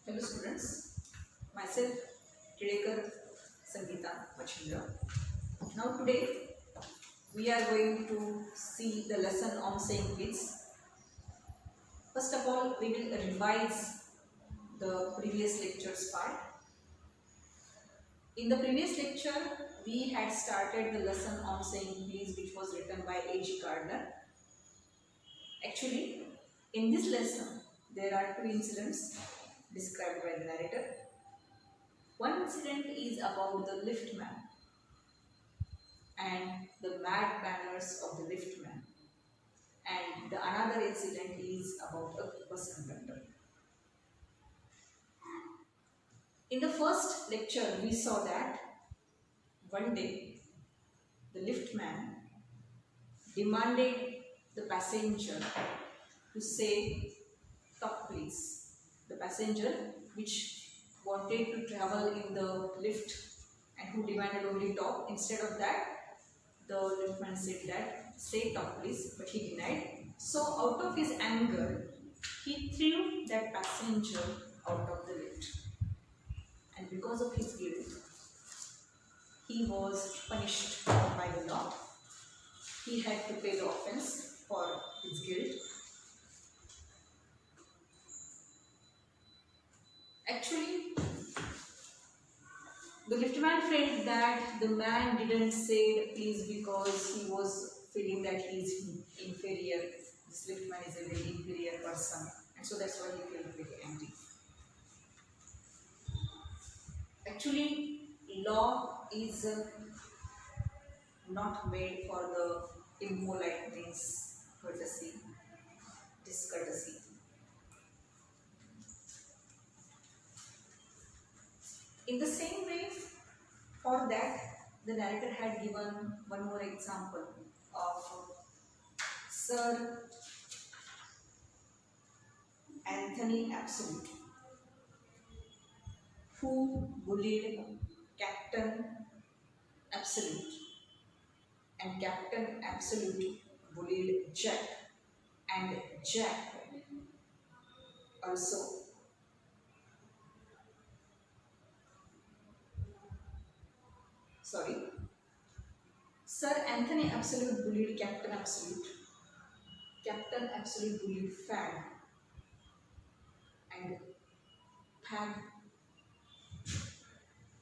Hello students, myself Tidekar Sangeeta Machindra. Now today we are going to see the lesson on saying please. First of all, we will revise the previous lecture's part. In the previous lecture, we had started the lesson on saying please, which was written by A.G. Gardner. Actually, in this lesson, there are two incidents described by the narrator. One incident is about the liftman and the mad manners of the liftman, and the another incident is about a bus conductor. In the first lecture, we saw that one day the liftman demanded the passenger to say "stop please." The passenger which wanted to travel in the lift and who demanded only top, instead of that the liftman said that say top please, but he denied. So out of his anger, he threw that passenger out of the lift, and because of his guilt, he was punished by the law. He had to pay the offense for his guilt. Actually, the liftman felt that the man didn't say please because he was feeling that he is inferior. This liftman is a very inferior person, and so that's why he felt very angry. Actually, law is not made for the impoliteness, courtesy, discourtesy. In the same way, for that, the narrator had given one more example of Sir Anthony Absolute, who bullied Captain Absolute, and Captain Absolute bullied Jack, and Jack also Sir Anthony Absolute bullied Captain Absolute. Captain Absolute bullied Fag, and Fag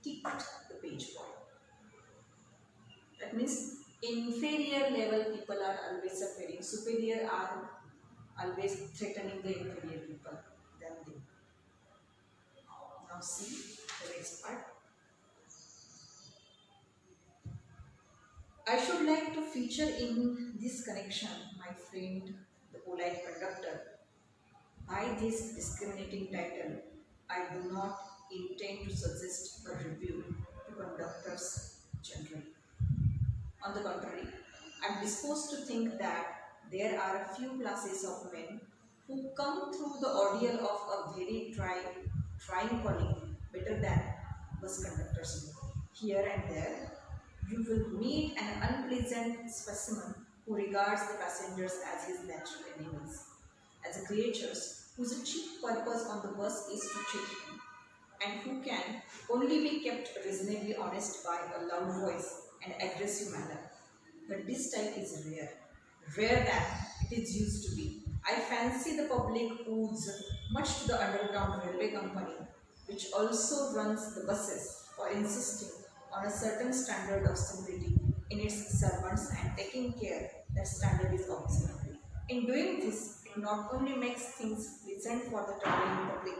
kicked the page boy. That means inferior level people are always suffering, superior are always threatening the inferior people than them. Now see the next part. I should like to feature in this connection my friend the Polite Conductor. By this discriminating title, I do not intend to suggest a review to conductors generally. On the contrary, I am disposed to think that there are a few classes of men who come through the ordeal of a very trying calling better than bus conductors do. Here and there, you will meet an unpleasant specimen who regards the passengers as his natural enemies, as creatures whose chief purpose on the bus is to cheat him, and who can only be kept reasonably honest by a loud voice and aggressive manner. But this type is rarer than it is used to be. I fancy the public owes much to the underground railway company, which also runs the buses, for insisting on a certain standard of civility in its servants and taking care that standard is observed. In doing this, it not only makes things pleasant for the traveling public,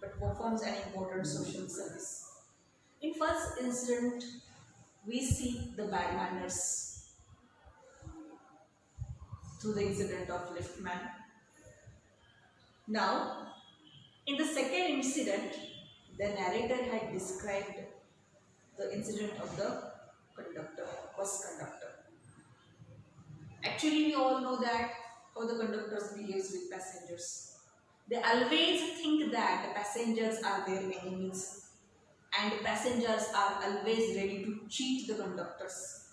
but performs an important social service. In first incident, we see the bad manners through the incident of liftman. Now, in the second incident, the narrator had described the incident of the bus conductor. Actually, we all know that how the conductors behaves with passengers. They always think that the passengers are their enemies, and passengers are always ready to cheat the conductors.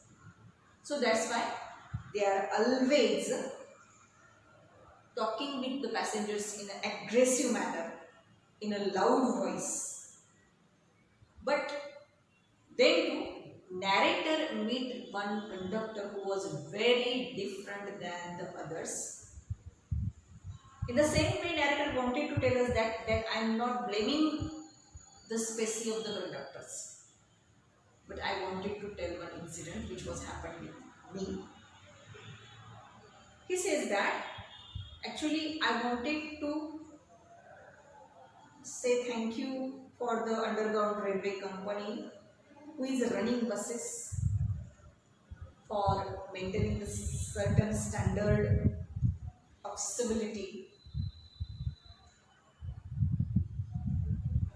So that's why they are always talking with the passengers in an aggressive manner in a loud voice. But then too, narrator meet one conductor who was very different than the others. In the same way, narrator wanted to tell us that I am not blaming the species of the conductors, but I wanted to tell one incident which was happening with me. He says that actually I wanted to say thank you for the underground railway company who is running buses for maintaining the certain standard of civility,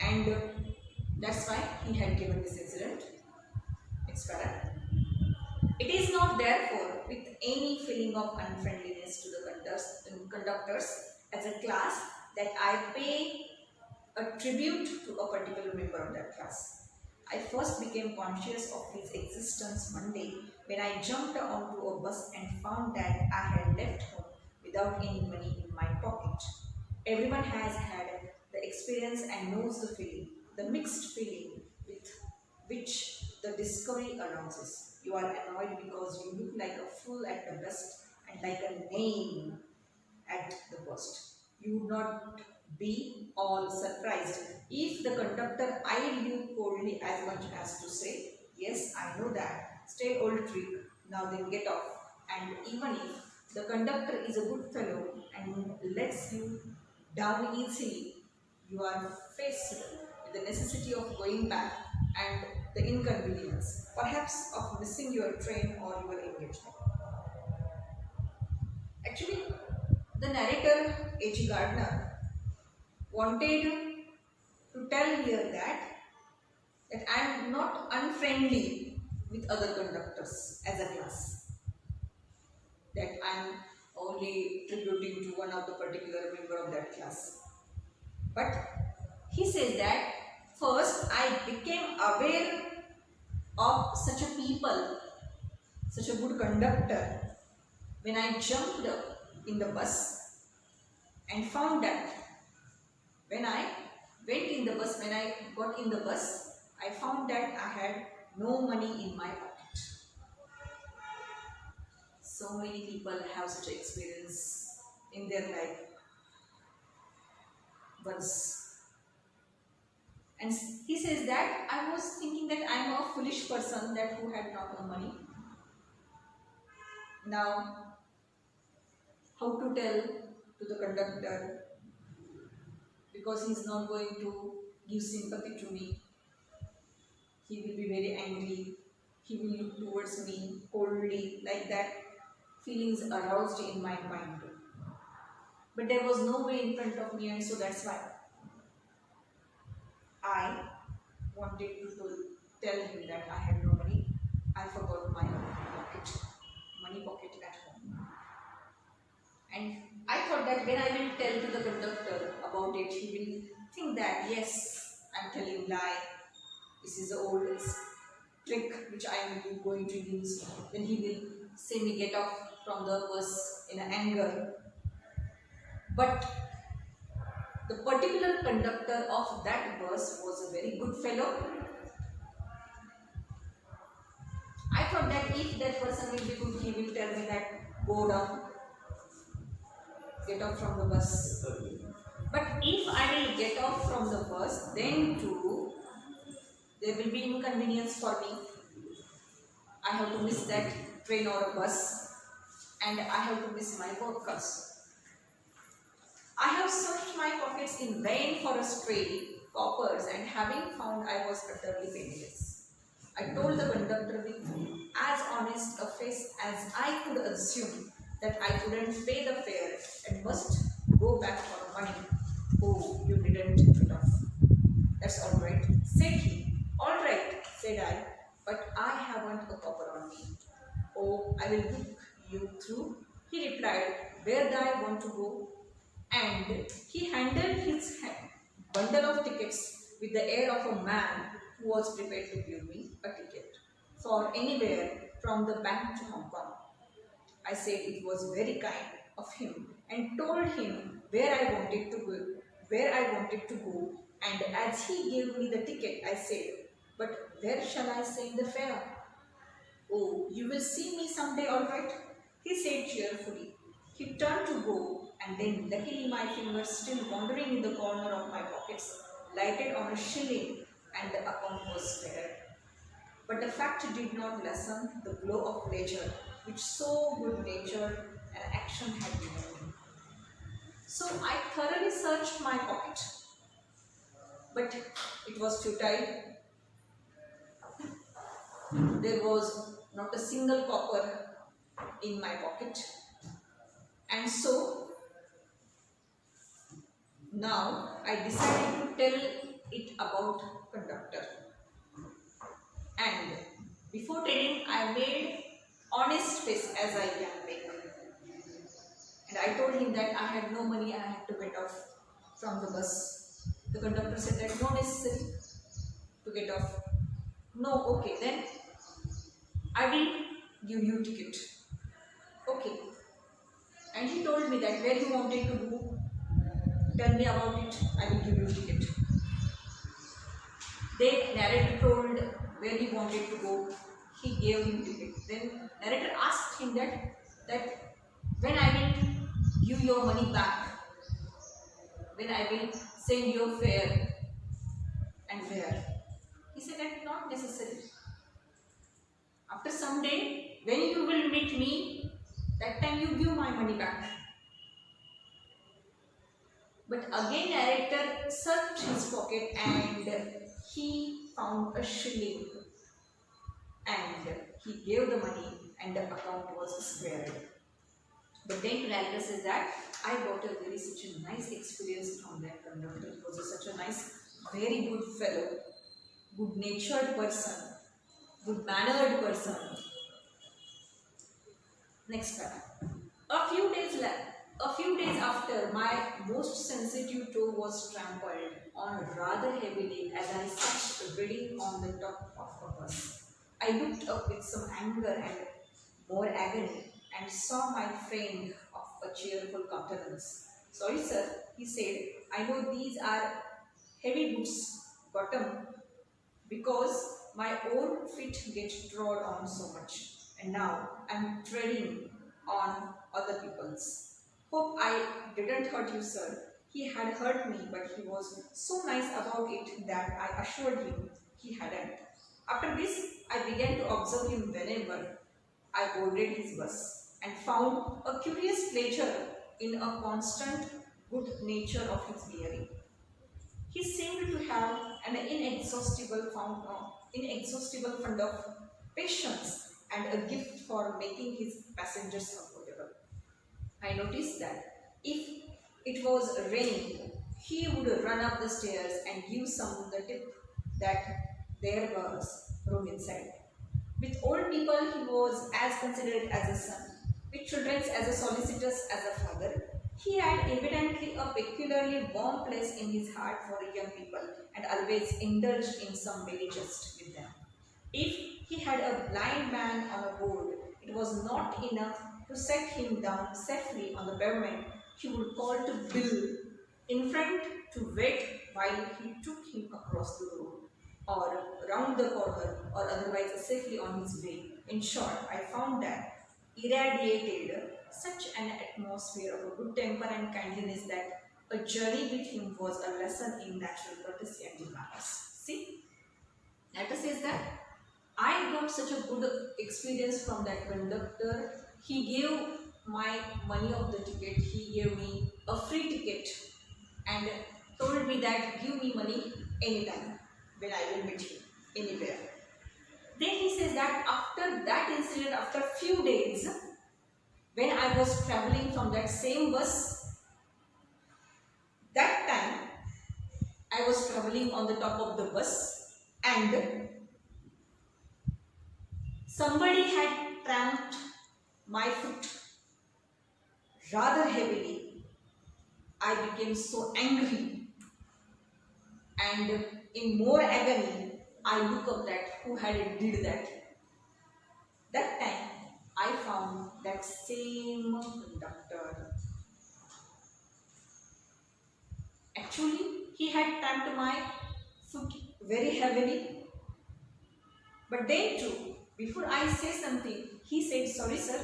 and that's why he had given this incident. Next para. It is not therefore with any feeling of unfriendliness to the conductors as a class that I pay a tribute to a particular member of that class. I first became conscious of his existence one day when I jumped onto a bus and found that I had left home without any money in my pocket. Everyone has had the experience and knows the feeling, the mixed feeling with which the discovery announces. You are annoyed because you look like a fool at the best and like a name at the worst. You would not be all surprised if the conductor eyed you coldly as much as to say, "Yes, I know that. Stay old trick. Now then get off." And even if the conductor is a good fellow and lets you down easily, you are faced with the necessity of going back and the inconvenience, perhaps of missing your train or your engagement. Actually, the narrator, H. Gardner, wanted to tell here that I am not unfriendly with other conductors as a class, that I am only tributing to one of the particular member of that class. But he says that first I became aware of such a people, such a good conductor, when I jumped in the bus and found that when I got in the bus, I found that I had no money in my pocket. So many people have such an experience in their life once. And he says that I was thinking that I am a foolish person that who had not no money. Now, how to tell to the conductor, because he is not going to give sympathy to me. He will be very angry. He will look towards me coldly, like that. Feelings aroused in my mind. But there was no way in front of me, and so that's why I wanted to tell him that I had no money. I forgot my money pocket at home. And I thought that when I will tell to the conductor about it, he will think that yes, I am telling lie. This is the old trick which I am going to use. Then he will say me get off from the bus in anger. But the particular conductor of that bus was a very good fellow. I thought that if that person will be good, he will tell me that go down, get off from the bus. But if I will get off from the bus, then too there will be inconvenience for me. I have to miss that train or a bus, and I have to miss my workers. I have searched my pockets in vain for a stray coppers, and having found I was utterly penniless. I told the conductor with as honest a face as I could assume that I couldn't pay the fare and must go back for money. "Oh, you didn't get off. That's all right," said he. "All right," said I, "but I haven't a copper on me." "Oh, I will book you through," he replied. "Where do I want to go?" And he handled his bundle of tickets with the air of a man who was prepared to give me a ticket for anywhere from the bank to Hong Kong. I said it was very kind of him and told him where I wanted to where I wanted to go, and as he gave me the ticket, I said, "But where shall I send the fare?" "Oh, you will see me someday, all right," he said cheerfully. He turned to go, and then luckily my fingers, still wandering in the corner of my pockets, lighted on a shilling, and the account was spared. But the fact did not lessen the glow of pleasure which so good-natured an action had given me. So I thoroughly searched my pocket, but it was futile. There was not a single copper in my pocket. And so now I decided to tell it about conductor. And before telling, I made honest face as I can make. And I told him that I had no money, I had to get off from the bus. The conductor said that no necessary to get off. No, okay, then I will give you ticket. Okay. And he told me that where he wanted to go, tell me about it, I will give you ticket. Then narrator told where he wanted to go, he gave him ticket. Then narrator asked him that when I will give your money back, when I will send your fare, and where? He said that not necessary. After some day, when you will meet me, that time you give my money back. But again narrator searched his pocket and he found a shilling, and he gave the money and the account was squared. But then narrator says that I got a such a nice experience from that conductor. He was such a nice, very good fellow, good natured person, good mannered person. Next paragraph. A few days after, my most sensitive toe was trampled on rather heavily as I sat reading on the top of a bus. I looked up with some anger and more agony and saw my friend of a cheerful countenance. "Sorry, sir," he said, "I know these are heavy boots, bottom, because my own feet get trod on so much, and now I'm treading on other people's. Hope I didn't hurt you, sir." He had hurt me, but he was so nice about it that I assured him he hadn't. After this, I began to observe him whenever I boarded his bus, and found a curious pleasure in a constant good nature of his bearing. He seemed to have an inexhaustible fund of patience and a gift for making his passengers comfortable. I noticed that if it was raining, he would run up the stairs and give some the tip that there was room inside. With old people, he was as considerate as a son. With children, as a solicitous as a father. He had evidently a peculiarly warm place in his heart for young people, and always indulged in some merry jest with them. If he had a blind man on a board, it was not enough to set him down safely on the pavement. He would call to Bill in front to wait while he took him across the road, or round the corner, or otherwise safely on his way. In short, I found that irradiated such an atmosphere of a good temper and kindliness that a journey with him was a lesson in natural courtesy and good manners. See, Nata says that I got such a good experience from that conductor. He gave my money of the ticket, he gave me a free ticket and told me that give me money anytime when I will meet you anywhere. Then he says that after that incident, after a few days, when I was traveling from that same bus, that time I was traveling on the top of the bus and somebody had tramped my foot rather heavily. I became so angry, and in more agony, I look up that who had did that. That time, I found that same conductor. Actually, he had tapped my foot very heavily. But then too, before I say something, he said, "Sorry sir,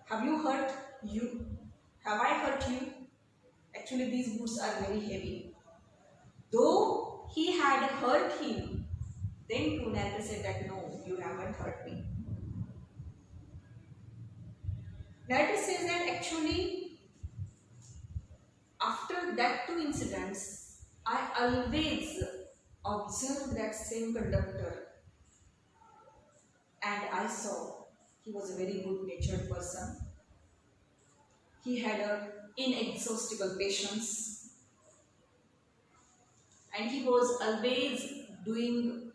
have you hurt you? Have I hurt you? Actually, these boots are very heavy." Though he had hurt him, then too narrator said that, "No, you haven't hurt me." Narrator says that actually, after that two incidents, I always observed that same conductor, and I saw he was a very good natured person. He had a inexhaustible patience, and he was always doing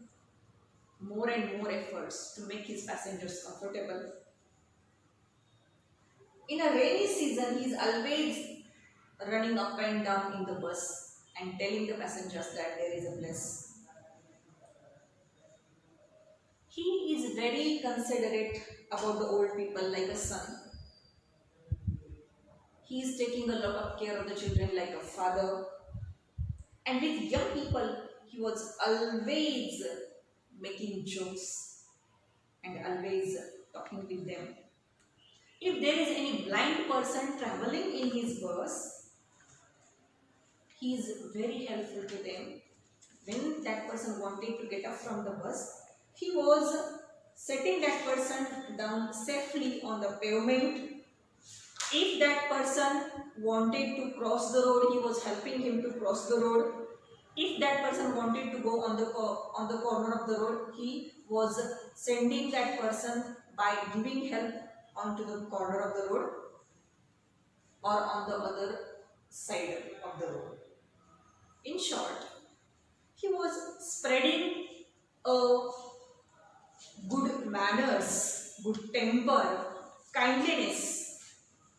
more and more efforts to make his passengers comfortable. In a rainy season, he is always running up and down in the bus and telling the passengers that there is a place. He is very considerate about the old people like a son. He is taking a lot of care of the children like a father. And with young people, he was always making jokes and always talking with them. If there is any blind person traveling in his bus, he is very helpful to them. When that person wanted to get up from the bus, he was setting that person down safely on the pavement. If that person wanted to cross the road, he was helping him to cross the road. If that person wanted to go on the corner of the road, he was sending that person by giving help onto the corner of the road or on the other side of the road. In short, he was spreading good manners, good temper, kindliness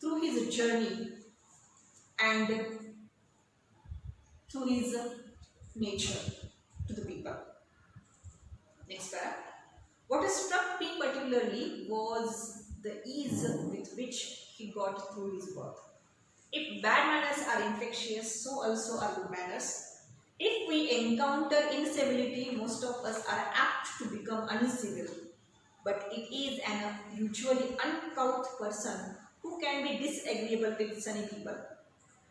through his journey and through his nature to the people. Next paragraph. What struck me particularly was the ease with which he got through his work. If bad manners are infectious, so also are good manners. If we encounter incivility, most of us are apt to become uncivil. But it is an usually uncouth person who can be disagreeable with sunny people.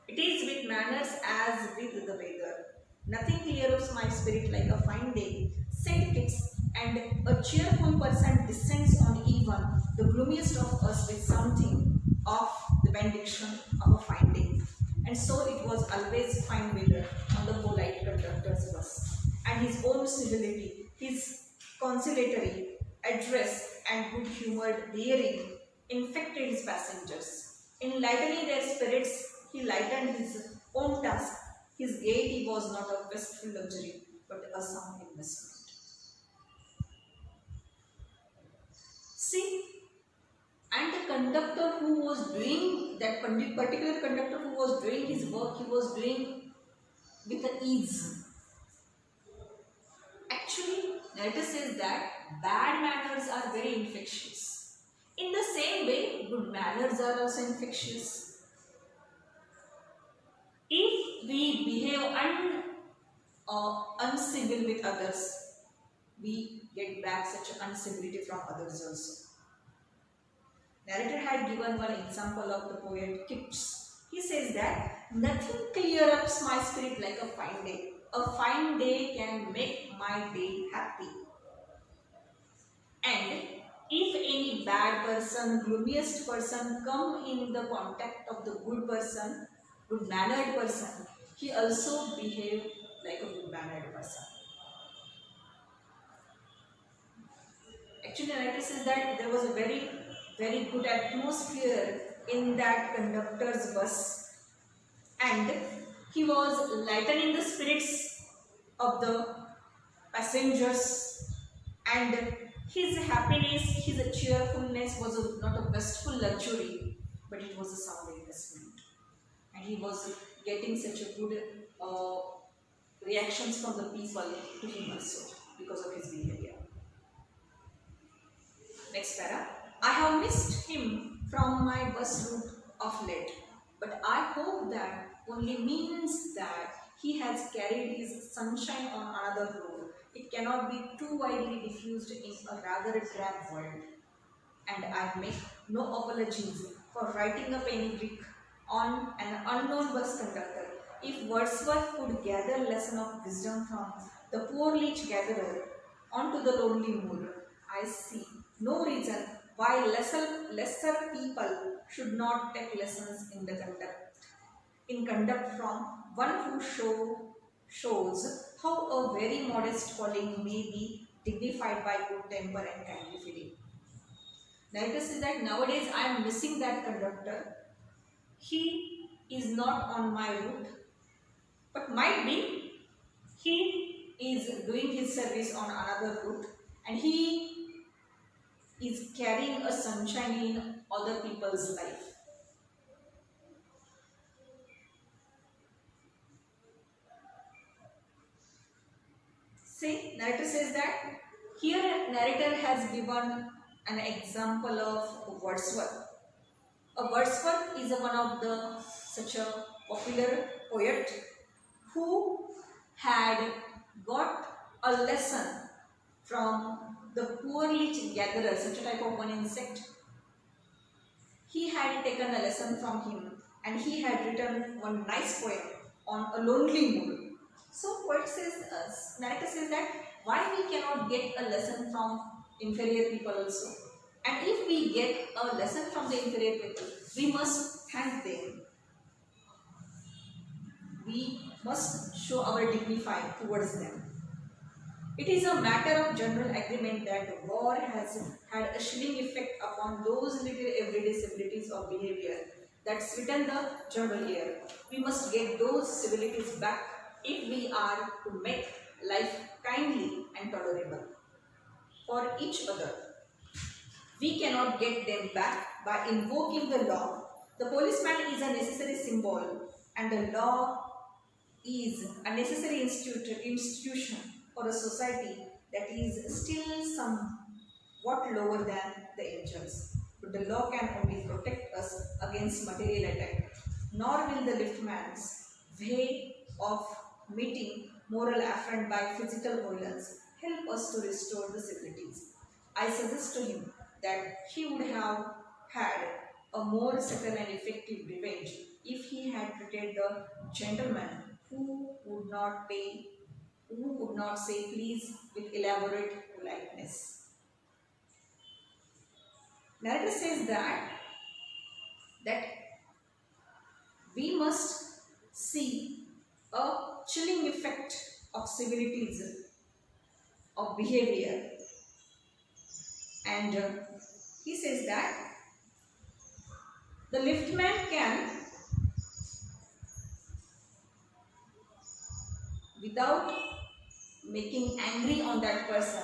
It is with manners as with the weather. Nothing clears my spirit like a fine day, said Kits, and a cheerful person descends on even the gloomiest of us with something of the benediction of a fine day. And so it was always fine weather on the Polite Conductor's bus. And his own civility, his conciliatory address and good-humoured bearing infected his passengers. In lightening their spirits, he lightened his own task. His gaiety was not a wasteful luxury, but a sound investment. See, and the conductor who was doing, that particular conductor who was doing his work, he was doing with ease. Actually, narrator says that bad manners are very infectious. In the same way, good manners are also infectious. If we behave uncivil with others, we get back such uncivility from others also. Narrator had given one example of the poet Keats. He says that nothing clears up my spirit like a fine day. A fine day can make my day happy. And if any bad person, gloomiest person come in the contact of the good person, good mannered person, he also behave like a good mannered person. Actually, narrator says that there was a very good atmosphere in that conductor's bus, and he was lightening the spirits of the passengers, and his happiness, his cheerfulness was not a wasteful luxury, but it was a sound investment. And he was getting such a good reactions from the people to him also because of his behavior. Next para. I have missed him from my bus route of late, but I hope that only means that he has carried his sunshine on another road. It cannot be too widely diffused in a rather drab world. And I make no apologies for writing a panegyric on an unknown bus conductor. If Wordsworth could gather lesson of wisdom from the poor leech gatherer onto the lonely moor, I see no reason why lesser people should not take lessons in conduct from one who shows how a very modest calling may be dignified by good temper and kindly feeling. Narrator says that nowadays I am missing that conductor. He is not on my route, but might be he is doing his service on another route and he is carrying a sunshine in other people's life. See, narrator says that here narrator has given an example of Wordsworth. Wordsworth is one of the such a popular poet who had got a lesson from the poor leech gatherer, such a type of one insect. He had taken a lesson from him and he had written one nice poem on a lonely moor. So poet says, narrator says that why we cannot get a lesson from inferior people also. And if we get a lesson from the inferior people, we must thank them. We must show our dignity towards them. It is a matter of general agreement that war has had a chilling effect upon those little everyday civilities of behavior that sweeten the general air. We must get those civilities back if we are to make life kindly and tolerable for each other. We cannot get them back by invoking the law. The policeman is a necessary symbol and the law is a necessary institution for a society that is still somewhat lower than the angels. But the law can only protect us against material attack, nor will the liftman's way of meeting moral affront by physical violence help us to restore the civilities. I suggest to him that he would have had a more subtle and effective revenge if he had treated the gentleman who would not say please with elaborate politeness. Narrator says that we must see a chilling effect of civilities, of behavior, and he says that the liftman can, without making angry on that person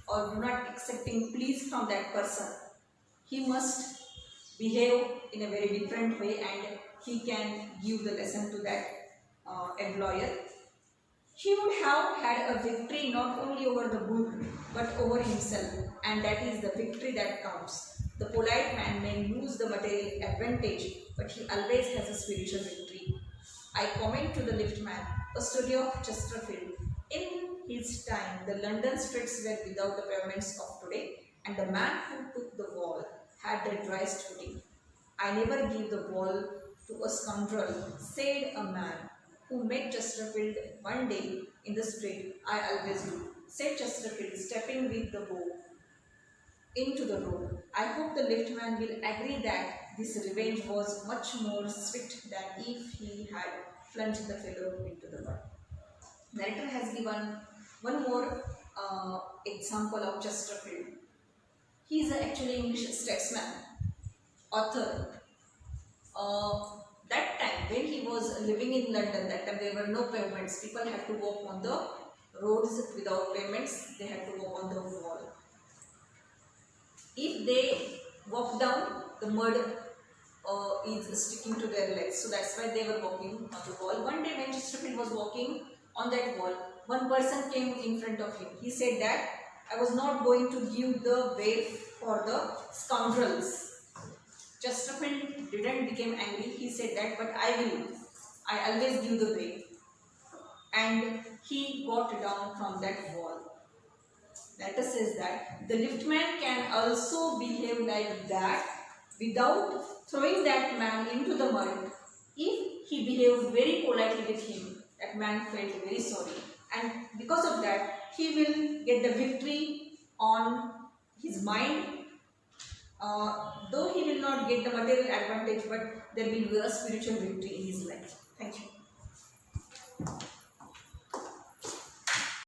or do not accepting pleas from that person, he must behave in a very different way and he can give the lesson to that employer. He would have had a victory not only over the book but over himself, and that is the victory that counts. The polite man may lose the material advantage, but he always has a spiritual victory. I comment to the liftman a story of Chesterfield. In his time, the London streets were without the pavements of today, and the man who took the wall had the driest footing. I never give the ball to a scoundrel, said a man who met Chesterfield one day in the street. I always do, said Chesterfield, stepping with the bow into the road. I hope the liftman will agree that this revenge was much more swift than if he had plunged the fellow into the mud. Narrator has given one more example of Chesterfield. He is actually English statesman, author. That time when he was living in London, that time there were no pavements. People had to walk on the roads without pavements. They had to walk on the wall. If they walk down, the mud is sticking to their legs. So that's why they were walking on the wall. One day when Chesterfield was walking on that wall, one person came in front of him. He said that I was not going to give the way for the scoundrels. Chesterfield didn't become angry. He said that, but I will. I always give the way. And he got down from that wall. Letter says that the liftman can also behave like that without throwing that man into the mud. If he behaved very politely with him, that man felt very sorry. And because of that, he will get the victory on his mind. Though he will not get the material advantage, but there will be a spiritual victory in his life. Thank you.